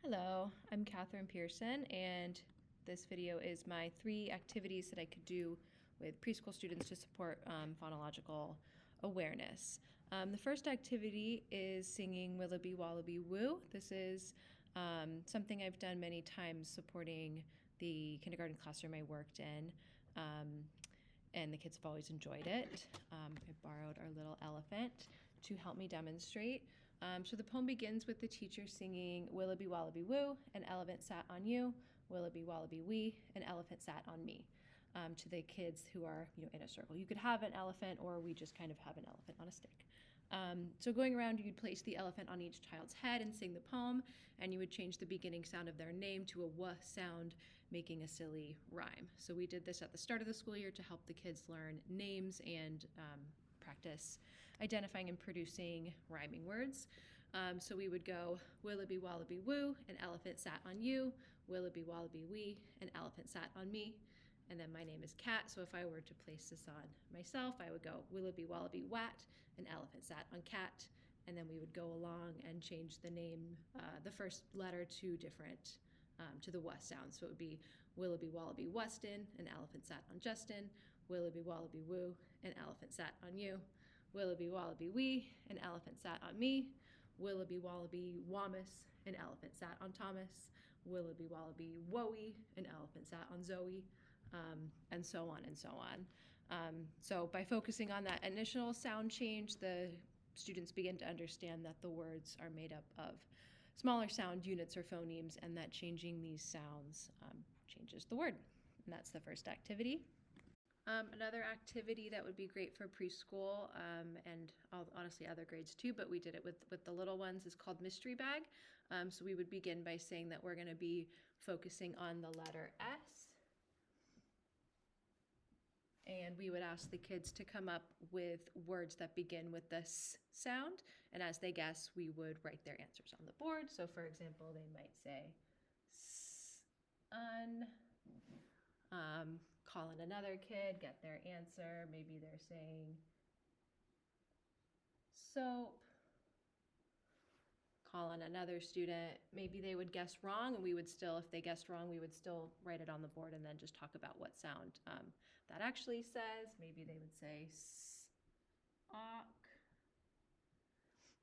Hello, I'm Catherine Pearson, and this video is my 3 activities that I could do with preschool students to support phonological awareness. The first activity is singing Willoughby Wallaby Woo. This is something I've done many times supporting the kindergarten classroom I worked in, and the kids have always enjoyed it. I borrowed our little elephant to help me demonstrate. So the poem begins with the teacher singing Willoughby Wallaby Woo, an elephant sat on you, Willoughby Wallaby Wee, an elephant sat on me, to the kids who are in a circle. You could have an elephant, or we just kind of have an elephant on a stick. So going around, you'd place the elephant on each child's head and sing the poem, and you would change the beginning sound of their name to a W sound, making a silly rhyme. So we did this at the start of the school year to help the kids learn names and practice identifying and producing rhyming words. So we would go Willoughby Wallaby Woo, an elephant sat on you, Willoughby Wallaby Wee, an elephant sat on me, and then my name is Cat, so if I were to place this on myself, I would go Willoughby Wallaby Wat, an elephant sat on Cat, and then we would go along and change the name, the first letter to different, to the W sound. So it would be Willoughby Wallaby Weston, an elephant sat on Justin, Willoughby Wallaby Woo, an elephant sat on you, Willoughby Wallaby Wee, an elephant sat on me, Willoughby Wallaby Wamus, an elephant sat on Thomas, Willoughby Wallaby Wowie, an elephant sat on Zoe, and so on and so on. So by focusing on that initial sound change, the students begin to understand that the words are made up of smaller sound units or phonemes, and that changing these sounds changes the word. And that's the first activity. Another activity that would be great for preschool and honestly other grades too, but we did it with the little ones, is called Mystery Bag. So we would begin by saying that we're going to be focusing on the letter S. And we would ask the kids to come up with words that begin with the S sound. And as they guess, we would write their answers on the board. So for example, they might say sun. Call in another kid, get their answer. Maybe they're saying soap. Call on another student. Maybe they would guess wrong, and we would still, if they guessed wrong, we would still write it on the board and then just talk about what sound that actually says. Maybe they would say sock.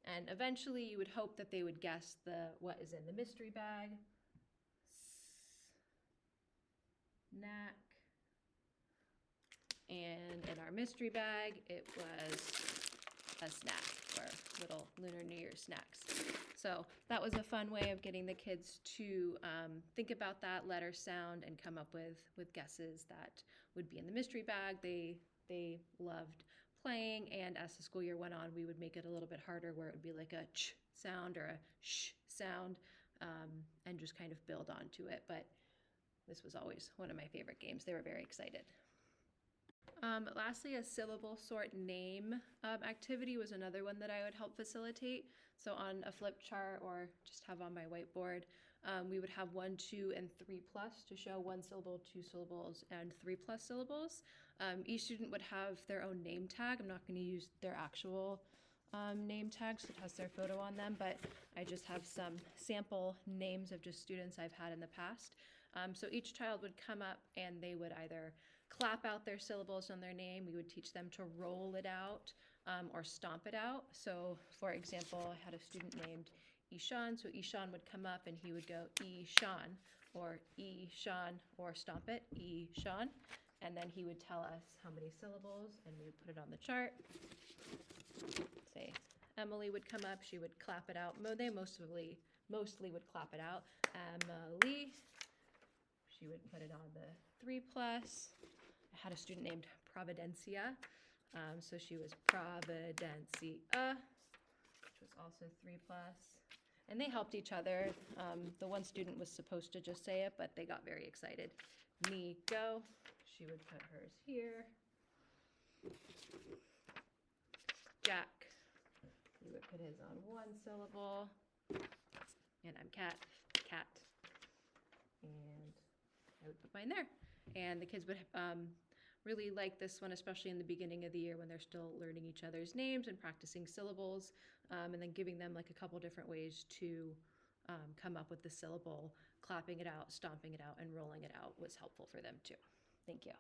And eventually you would hope that they would guess what is in the mystery bag. Snack. And in our mystery bag, it was a snack, or little Lunar New Year snacks. So that was a fun way of getting the kids to think about that letter sound and come up with guesses that would be in the mystery bag. They loved playing, and as the school year went on, we would make it a little bit harder, where it would be like a ch sound or a sh sound, and just kind of build onto it. But this was always one of my favorite games. They were very excited. Lastly, a syllable sort name activity was another one that I would help facilitate. So on a flip chart, or just have on my whiteboard, we would have 1, 2, and 3 plus to show 1 syllable, 2 syllables, and 3 plus syllables. Each student would have their own name tag. I'm not going to use their actual name tags, so it has their photo on them, but I just have some sample names of just students I've had in the past. So each child would come up and they would either clap out their syllables on their name. We would teach them to roll it out or stomp it out. So for example, I had a student named Ishan. So Ishan would come up and he would go Ishan, or Ishan, or stomp it, Ishan. And then he would tell us how many syllables, and we would put it on the chart. Say Emily would come up, she would clap it out. They mostly would clap it out. Emily, she would put it on the 3 plus. I had a student named Providencia, so she was Providencia, which was also 3 plus. And they helped each other. The one student was supposed to just say it, but they got very excited. Nico, she would put hers here. Jack, he would put his on 1 syllable. And I'm Cat. And I would put mine there. And the kids would really like this one, especially in the beginning of the year when they're still learning each other's names and practicing syllables, and then giving them like a couple different ways to come up with the syllable, clapping it out, stomping it out, and rolling it out was helpful for them too. Thank you.